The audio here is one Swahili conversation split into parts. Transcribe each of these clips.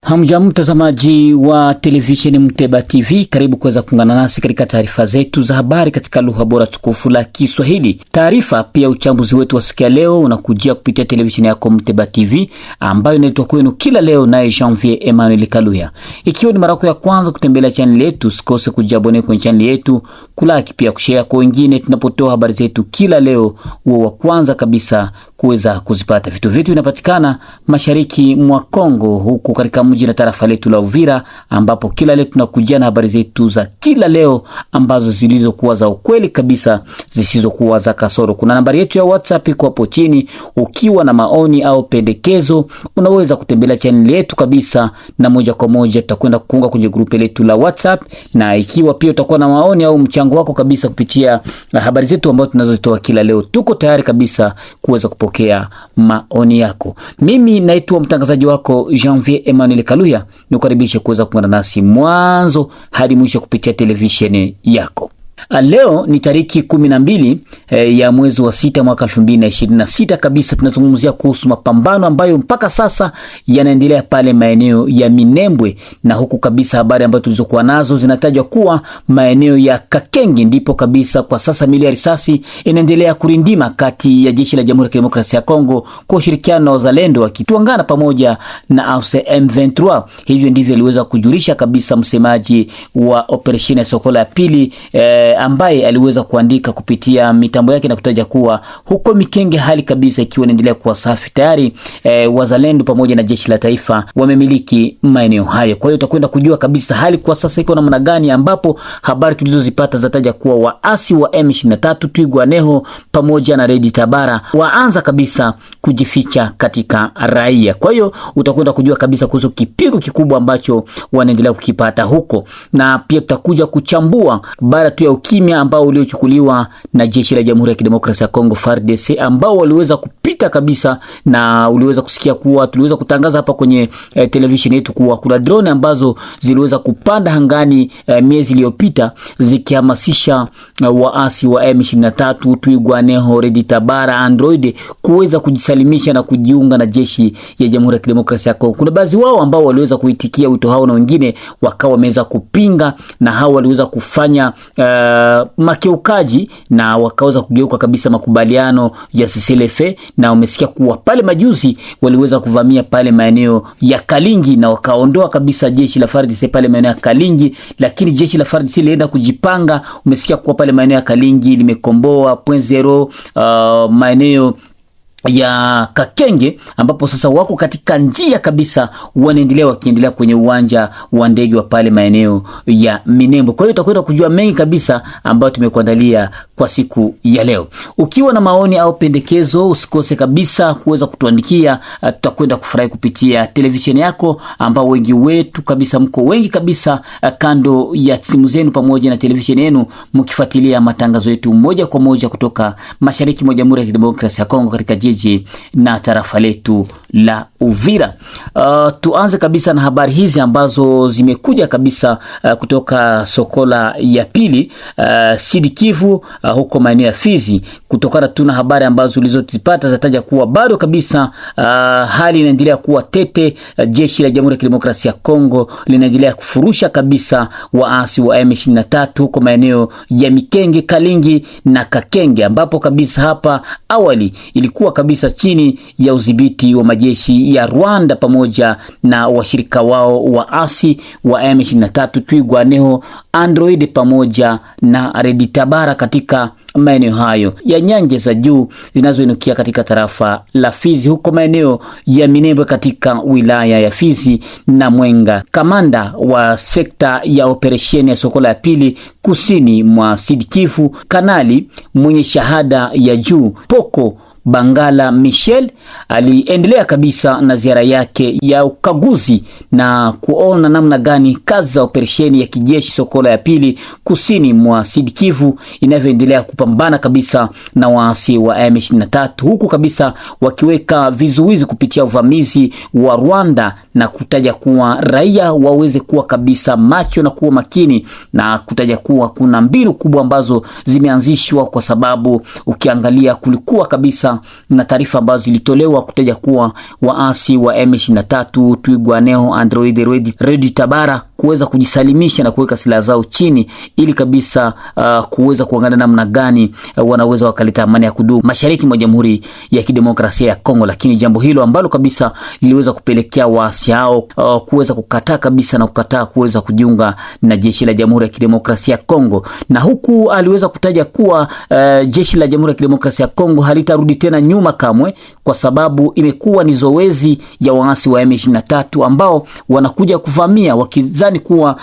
Hamjambo mtazamaji wa televisheni Mteba TV, karibu kuweza kuungana nasi katika taarifa zetu za habari katika lugha bora tukufu la Kiswahili. Taarifa pia uchambuzi wetu wa siku ya leo unakujia kupitia televisheni yako Mteba TV ambayo inaletwa kwenu kila leo naye Janvier Emmanuel Kaluya. Ikiwa ni mara yako ya kwanza kutembelea channel yetu, usikose kujiabone kwenye channel yetu, kulike pia kushare kwa wengine tunapotoa habari zetu kila leo, uwe wa kwanza kabisa kuweza kuzipata. Vitu vyetu vinapatikana mashariki mwa Kongo, huku katika mji na tarafa letu la Uvira, ambapo kila leo tunakujia na habari zetu za kila leo ambazo zilizokuwa za ukweli kabisa, zisizokuwa za kasoro. Kuna nambari yetu ya WhatsApp iko hapo chini. Ukiwa na maoni au pendekezo, unaweza kutembelea channel yetu kabisa, na moja kwa moja tutakwenda kuunga kwenye grupu letu la WhatsApp. Na ikiwa pia utakuwa na maoni au mchango wako kabisa kupitia habari zetu ambazo tunazozitoa kila leo, tuko tayari kabisa kuweza kupokea maoni yako. Mimi naitwa mtangazaji wako Janvier Emmanuel Kaluya, nikukaribisha kuweza kuungana nasi mwanzo hadi mwisho kupitia televisheni yako. Leo ni tariki 12 ya mwezi wa 6 mwaka 2026 kabisa. Tunazungumzia kuhusu mapambano ambayo mpaka sasa yanaendelea pale maeneo ya Minembwe, na huku kabisa habari ambazo tulizokuwa nazo zinatajwa kuwa maeneo ya Kakenge ndipo kabisa kwa sasa milio ya risasi inaendelea kurindima kati ya jeshi la Jamhuri ya Kidemokrasia ya Kongo kwa ushirikiano na wazalendo wakituangana pamoja na AFC M23. Hivyo ndivyo aliweza kujulisha kabisa msemaji wa operesheni ya Sokola ya pili ambaye aliweza kuandika kupitia mitambo yake na kutaja kuwa huko Mikenge hali kabisa ikiwa inaendelea kuwa safi. Tayari wazalendo pamoja na jeshi la taifa wamemiliki maeneo hayo. Kwa hiyo utakwenda kujua kabisa hali kwa sasa iko namna gani, ambapo habari tulizozipata zataja kuwa waasi wa M23 Twirwaneho pamoja na Red Tabara waanza kabisa kujificha katika raia. Kwa hiyo utakwenda kujua kabisa kuhusu kipigo kikubwa ambacho wanaendelea kukipata huko, na pia tutakuja kuchambua baada tu ya ukimya ambao uliochukuliwa na jeshi la Jamhuri ya Kidemokrasia ya Kongo FARDC, ambao waliweza kupita kabisa, na uliweza kusikia kuwa tuliweza kutangaza hapa kwenye television yetu kuwa kuna drone ambazo ziliweza kupanda hangani miezi iliyopita zikihamasisha waasi wa M23 Twirwaneho, Red Tabara, Android kuweza kujisalimisha na kujiunga na jeshi ya Jamhuri ya Kidemokrasia ya Kongo. Kuna baadhi wao ambao waliweza kuitikia wito hao na wengine wakawa wameweza kupinga, na hao waliweza kufanya makeukaji na wakaweza kugeuka kabisa makubaliano ya CCLF, na umesikia kuwa pale majuzi waliweza kuvamia pale maeneo ya Kalingi na wakaondoa kabisa jeshi la FARDC pale maeneo ya Kalingi, lakini jeshi la FARDC lienda kujipanga. Umesikia kuwa pale maeneo ya Kalingi limekomboa .0 maeneo ya Kakenge, ambapo sasa wako katika njia kabisa wakiendelea kwenye uwanja wa ndege wa pale maeneo ya Minembwe. Kwa hiyo utakwenda kujua mengi kabisa ambayo tumekuandalia kwa siku ya leo. Ukiwa na maoni au pendekezo, usikose kabisa kuweza kutuandikia. Tutakwenda kufurahi kupitia televisheni yako, ambao wengi wetu kabisa mko wengi kabisa kando ya simu zenu pamoja na televisheni yenu, mkifuatilia matangazo yetu moja kwa moja kutoka mashariki mwa Jamhuri ya Kidemokrasia ya Kongo katika jiji na tarafa letu la Uvira. Tuanze kabisa na habari hizi ambazo zimekuja kabisa kutoka Sokola ya pili, Sud Kivu, huko maeneo ya Fizi. Kutokana tuna habari ambazo ulizozipata zataja kuwa bado kabisa hali inaendelea kuwa tete. Jeshi la Jamhuri ya Kidemokrasia ya Kongo linaendelea kufurusha kabisa waasi wa M23 huko maeneo ya Mikenge, Kalingi na Kakenge, ambapo kabisa hapa awali ilikuwa kabisa chini ya udhibiti wa majeshi ya Rwanda pamoja na washirika wao waasi wa M23 Twirwaneho, Android pamoja na Red Tabara katika maeneo hayo ya nyanja za juu zinazoinukia katika tarafa la Fizi huko maeneo ya Minembwe katika wilaya ya Fizi na Mwenga. Kamanda wa sekta ya operesheni ya Sokola ya pili kusini mwa Sud Kivu, kanali mwenye shahada ya juu Poko Bangala Michel aliendelea kabisa na ziara yake ya ukaguzi na kuona namna gani kazi za operesheni ya kijeshi Sokola ya pili kusini mwa Sud Kivu inavyoendelea kupambana kabisa na waasi wa M23, huku kabisa wakiweka vizuizi kupitia uvamizi wa Rwanda na kutaja kuwa raia waweze kuwa kabisa macho na kuwa makini, na kutaja kuwa kuna mbinu kubwa ambazo zimeanzishwa, kwa sababu ukiangalia kulikuwa kabisa kulikuwa na taarifa ambazo zilitolewa kutaja kuwa waasi wa M23 Twirwaneho, Android, Red Tabara kuweza kujisalimisha na kuweka silaha zao chini ili kabisa kuweza kuangalia namna gani wanaweza wakaleta amani ya kudumu mashariki mwa Jamhuri ya Kidemokrasia ya Kongo. Lakini jambo hilo ambalo kabisa liliweza kupelekea waasi hao kuweza kukataa kabisa na kukataa kuweza kujiunga na jeshi la Jamhuri ya Kidemokrasia ya Kongo. Na huku aliweza kutaja kuwa jeshi la Jamhuri ya Kidemokrasia ya Kongo halitarudi tena nyuma kamwe, kwa sababu imekuwa ni zoezi ya waasi wa M23 ambao wanakuja kuvamia wakizani kuwa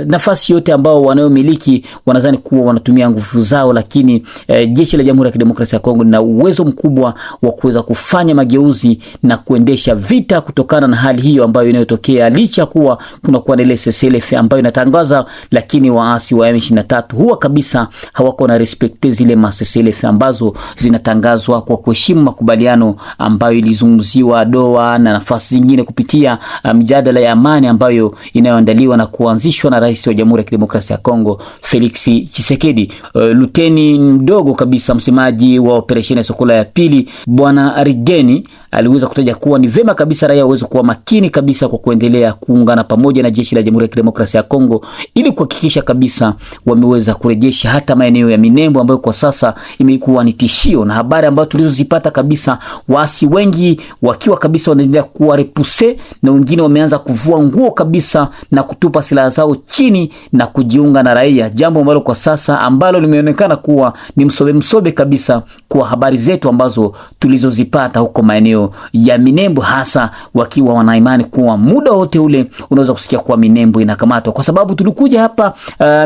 nafasi yote ambao wanayomiliki wanazani kuwa wanatumia nguvu zao. Lakini jeshi la Jamhuri ya Kidemokrasia ya Kongo lina uwezo mkubwa wa kuweza kufanya mageuzi na kuendesha vita kutokana na hali hiyo ambayo inayotokea, licha kuwa kuna kuwa na ile SSLF ambayo inatangaza, lakini waasi wa M23 huwa kabisa hawako na respect zile SSLF ambazo zinatangazwa kwa kuheshimu makubaliano ambayo ilizungumziwa Doha na nafasi zingine kupitia mjadala ya amani ambayo inayoandaliwa na kuanzishwa na Rais wa Jamhuri ya Kidemokrasia ya Kongo Felix Tshisekedi. Luteni mdogo kabisa msemaji wa operesheni ya Sokola ya pili Bwana Rigeni aliweza kutaja kuwa ni vema kabisa raia waweze kuwa makini kabisa kwa kuendelea kuungana pamoja na jeshi la Jamhuri ya Kidemokrasia ya Kongo ili kuhakikisha kabisa wameweza kurejesha hata maeneo ya Minembwe ambayo kwa sasa imekuwa ni tishio. Na habari ambazo tulizozipata kabisa, waasi wengi wakiwa kabisa wanaendelea kuwa repuse na wengine wameanza kuvua nguo kabisa na kutupa silaha zao chini na kujiunga na raia, jambo ambalo kwa sasa ambalo limeonekana kuwa ni msobe kabisa kwa habari zetu ambazo tulizozipata huko maeneo ya Minembwe, hasa wakiwa wanaimani kuwa muda wote ule unaweza kusikia kuwa Minembwe inakamatwa. Kwa sababu tulikuja hapa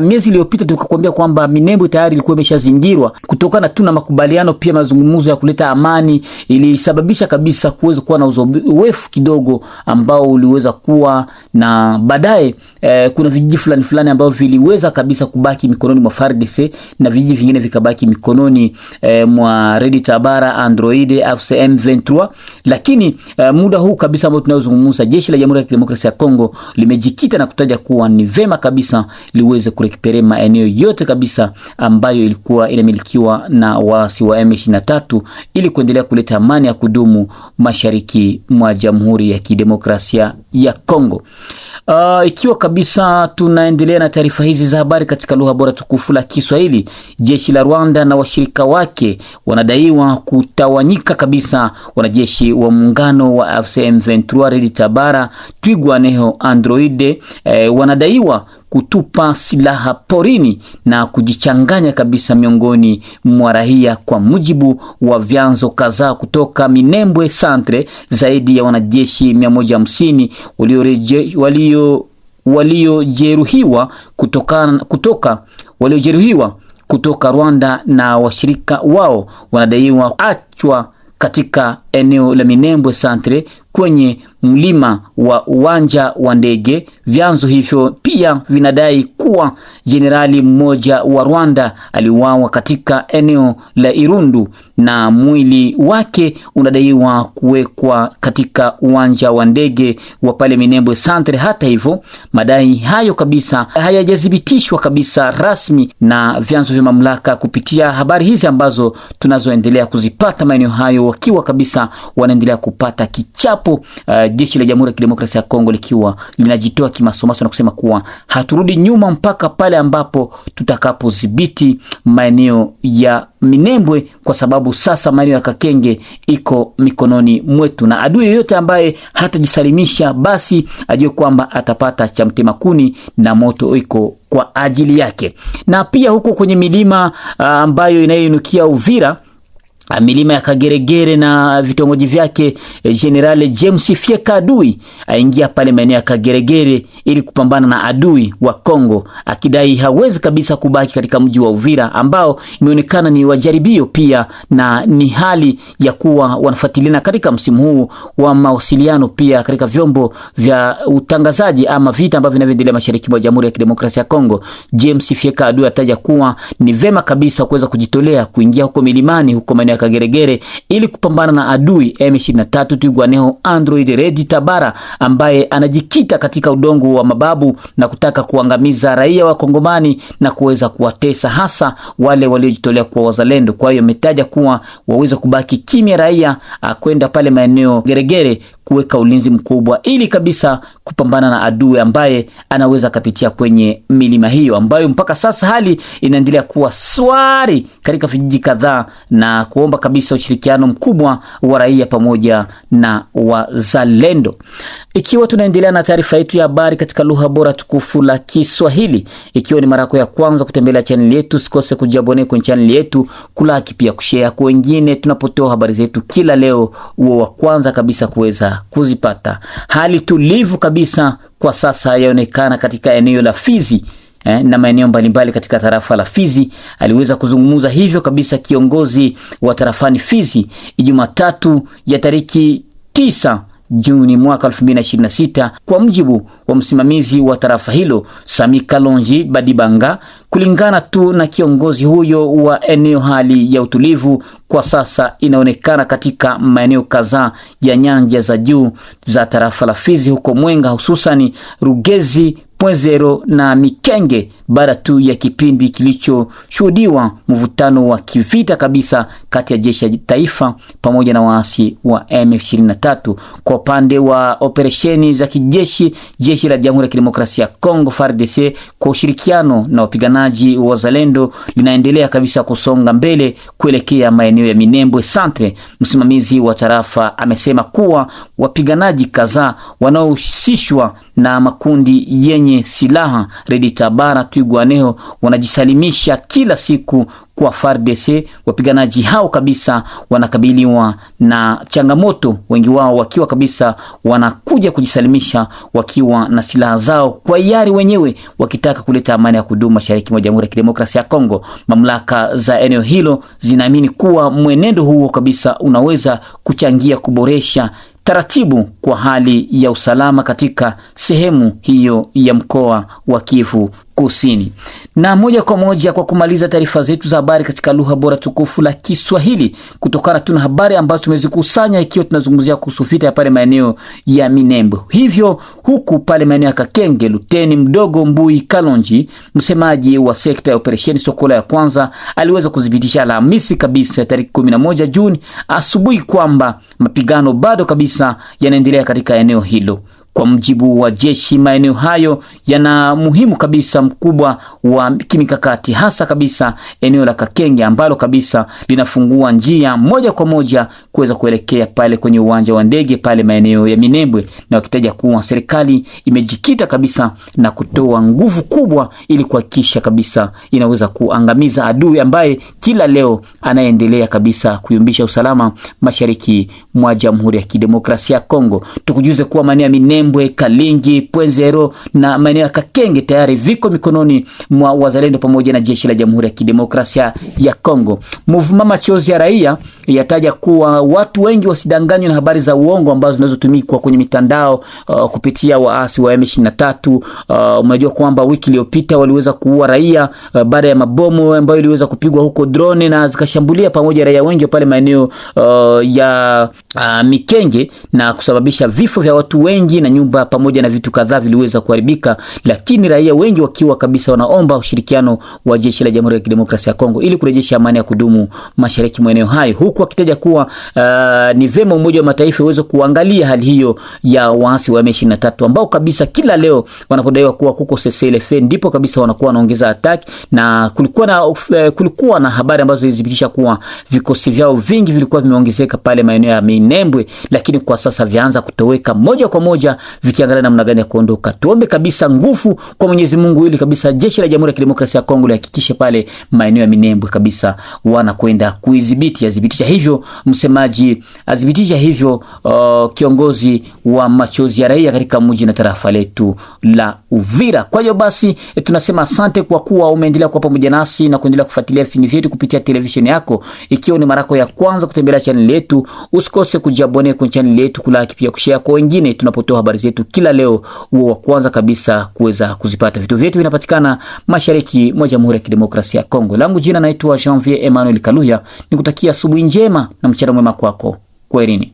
miezi iliyopita tukakwambia kwamba Minembwe tayari ilikuwa imeshazingirwa kutokana tu na makubaliano pia mazungumzo ya kuleta amani, ilisababisha kabisa kuweza kuwa na uzoefu kidogo ambao uliweza kuwa na baadaye kuna vijiji fulani ambao viliweza kabisa kubaki mikononi mwa FARDC na vijiji vingine vikabaki mikononi mwa Red Tabara, Android, AFC M23. Lakini muda huu kabisa ambao tunazungumza, jeshi la Jamhuri ya Kidemokrasia ya Kongo limejikita na kutaja kuwa ni vema kabisa liweze kurekipere maeneo yote kabisa ambayo ilikuwa inamilikiwa na waasi wa M23 ili kuendelea kuleta amani ya kudumu mashariki mwa Jamhuri ya Kidemokrasia ya Kongo. Ikiwa kabisa tunaendelea na taarifa hizi za habari katika lugha bora tukufu la Kiswahili, jeshi la Rwanda na washirika wake wanadaiwa kutawanyika kabisa. Wanajeshi wa muungano wa AFC M23, Red Tabara, Twirwaneho, Android wanadaiwa kutupa silaha porini na kujichanganya kabisa miongoni mwa raia. Kwa mujibu wa vyanzo kadhaa kutoka Minembwe Centre, zaidi ya wanajeshi 150 waliojeruhiwa kutoka Rwanda na washirika wao wanadaiwa achwa katika eneo la Minembwe Centre kwenye mlima wa uwanja wa ndege. Vyanzo hivyo pia vinadai kuwa jenerali mmoja wa Rwanda aliuawa katika eneo la Irundu na mwili wake unadaiwa kuwekwa katika uwanja wa ndege wa pale Minembwe Centre. Hata hivyo, madai hayo kabisa hayajathibitishwa kabisa rasmi na vyanzo vya mamlaka kupitia habari hizi ambazo tunazoendelea kuzipata maeneo hayo, wakiwa kabisa wanaendelea kupata kichapo. Jeshi la Jamhuri ya Kidemokrasia ya Kongo likiwa linajitoa kimasomaso na kusema kuwa haturudi nyuma mpaka pale ambapo tutakapodhibiti maeneo ya Minembwe, kwa sababu sasa maeneo ya Kakenge iko mikononi mwetu, na adui yoyote ambaye hatajisalimisha basi ajue kwamba atapata cha mtema kuni na moto iko kwa ajili yake. Na pia huko kwenye milima ambayo inayoinukia Uvira, milima ya Kageregere na vitongoji vyake, General James Fieka Adui aingia pale maeneo ya Kageregere ili kupambana na adui wa Kongo, akidai hawezi kabisa kubaki katika mji wa Uvira ambao imeonekana ni wajaribio pia na ni hali ya kuwa wanafuatiliana katika msimu huu wa mawasiliano pia katika vyombo vya utangazaji ama vita ambavyo vinavyoendelea mashariki mwa Jamhuri ya Kidemokrasia ya Kongo. James Fieka Adui ataja kuwa ni vema kabisa kuweza kujitolea kuingia huko milimani huko maeneo ya Kageregere ili kupambana na adui M23 Twirwaneho Android Red Tabara ambaye anajikita katika udongo wa mababu na kutaka kuangamiza raia wa Kongomani na kuweza kuwatesa hasa wale waliojitolea kwa wazalendo. Kwa hiyo ametaja kuwa waweza kubaki kimya raia kwenda pale maeneo Geregere kuweka ulinzi mkubwa ili kabisa kupambana na adui ambaye anaweza kapitia kwenye milima hiyo, ambayo mpaka sasa hali inaendelea kuwa swari katika vijiji kadhaa, na kuomba kabisa ushirikiano mkubwa wa raia pamoja na wazalendo. Ikiwa tunaendelea na taarifa yetu ya habari katika lugha bora tukufu la Kiswahili, ikiwa ni mara yako ya kwanza kutembelea channel yetu, usikose kujiabone kwenye channel yetu, kulaki pia kushare kwa wengine tunapotoa habari zetu kila leo, uwe wa kwanza kabisa kuweza kuzipata. Hali tulivu kabisa kwa sasa yaonekana katika eneo la Fizi na maeneo mbalimbali katika tarafa la Fizi. Aliweza kuzungumza hivyo kabisa kiongozi wa tarafani Fizi Jumatatu ya tariki 9 Juni mwaka 2026 kwa mjibu wa msimamizi wa tarafa hilo Sami Kalonji Badibanga. Kulingana tu na kiongozi huyo wa eneo, hali ya utulivu kwa sasa inaonekana katika maeneo kadhaa ya nyanja za juu za tarafa la Fizi huko Mwenga, hususani Rugezi, Pwezero na Mikenge, baada tu ya kipindi kilichoshuhudiwa mvutano wa kivita kabisa kati ya jeshi la taifa pamoja na waasi wa M23. Kwa upande wa operesheni za kijeshi, jeshi la Jamhuri ya Kidemokrasia ya Kongo FARDC kwa ushirikiano na wapiganaji wa wazalendo linaendelea kabisa kusonga mbele kuelekea maeneo ya Minembwe Centre. Msimamizi wa tarafa amesema kuwa wapiganaji kadhaa wanaohusishwa na makundi yenye silaha Red Tabara Twirwaneho wanajisalimisha kila siku kwa FARDC. Wapiganaji hao kabisa wanakabiliwa na changamoto, wengi wao wakiwa kabisa wanakuja kujisalimisha wakiwa na silaha zao kwa hiari wenyewe, wakitaka kuleta amani ya kudumu mashariki mwa Jamhuri ya Kidemokrasia ya Kongo. Mamlaka za eneo hilo zinaamini kuwa mwenendo huo kabisa unaweza kuchangia kuboresha taratibu kwa hali ya usalama katika sehemu hiyo ya mkoa wa Kivu Kusini. Na moja kwa moja kwa kumaliza taarifa zetu za habari katika lugha bora tukufu la Kiswahili, kutokana tuna habari ambazo tumezikusanya, ikiwa tunazungumzia kuhusu vita pale maeneo ya Minembwe. Hivyo huku pale maeneo ya Kakenge, Luteni Mdogo Mbui Kalonji, msemaji wa sekta ya operesheni Sokola ya kwanza, aliweza kudhibitisha Alhamisi kabisa tarehe 11 Juni asubuhi kwamba mapigano bado kabisa yanaendelea katika eneo hilo. Kwa mjibu wa jeshi, maeneo hayo yana muhimu kabisa mkubwa wa kimikakati, hasa kabisa eneo la Kakenge ambalo kabisa linafungua njia moja kwa moja kuweza kuelekea pale kwenye uwanja wa ndege pale maeneo ya Minembwe, na wakitaja kuwa serikali imejikita kabisa na kutoa nguvu kubwa ili kuhakikisha kabisa inaweza kuangamiza adui ambaye kila leo anaendelea kabisa kuyumbisha usalama mashariki mwa Jamhuri ya Kidemokrasia ya Kongo. Tukujuze kuwa maeneo ya Minembwe, Kalingi, Pwezero na maeneo ya Kakenge tayari viko mikononi mwa wazalendo pamoja na jeshi la Jamhuri ya Kidemokrasia ya Kongo. Movement Machozi ya Raia yataja kuwa watu wengi wasidanganywe na habari za uongo ambazo zinazotumikwa kwenye mitandao kupitia waasi wa M23. Unajua kwamba wiki iliyopita waliweza kuua raia baada ya mabomu ambayo iliweza kupigwa huko drone na zikashambulia pamoja raia wengi pale maeneo ya Mikenge na kusababisha vifo vya watu wengi na nyumba pamoja na vitu kadhaa viliweza kuharibika, lakini raia wengi wakiwa kabisa wanaomba ushirikiano wa jeshi la Jamhuri ya Kidemokrasia ya Kongo ili kurejesha amani ya kudumu mashariki mwa eneo hayo, huku akitaja kuwa ni vema Umoja wa Mataifa uweze kuangalia hali hiyo ya waasi wa M23 ambao kabisa kila leo wanapodaiwa kuwa kuko CCLF ndipo kabisa wanakuwa wanaongeza attack, na kulikuwa na habari ambazo zilithibitisha kuwa vikosi vyao vingi vilikuwa vimeongezeka pale maeneo ya Minembwe, lakini kwa sasa vianza kutoweka moja kwa moja vikiangalia namna gani ya kuondoka. Tuombe kabisa nguvu kwa Mwenyezi Mungu ili kabisa jeshi la Jamhuri ya Kidemokrasia ya Kongo lihakikishe pale maeneo ya Minembwe kabisa wanakwenda kuidhibiti. Adhibitisha hivyo msemaji, adhibitisha hivyo kiongozi wa Machozi ya Raia katika mji na tarafa letu la Uvira. Kwa hiyo basi tunasema asante kwa kuwa umeendelea kuwa pamoja nasi na kuendelea kufuatilia vipindi vyetu kupitia televisheni yako. Ikiwa ni mara yako ya kwanza kutembelea channel yetu, usikose kujiabone kwenye channel yetu, kulaki pia kushare kwa wengine tunapotoa habari habari zetu kila leo, uwe wa kwanza kabisa kuweza kuzipata. Vituo vyetu vinapatikana mashariki mwa Jamhuri ya Kidemokrasia ya Kongo. Langu jina naitwa Janvier Emmanuel Kaluya, nikutakia asubuhi njema na mchana mwema kwako. Kwaherini.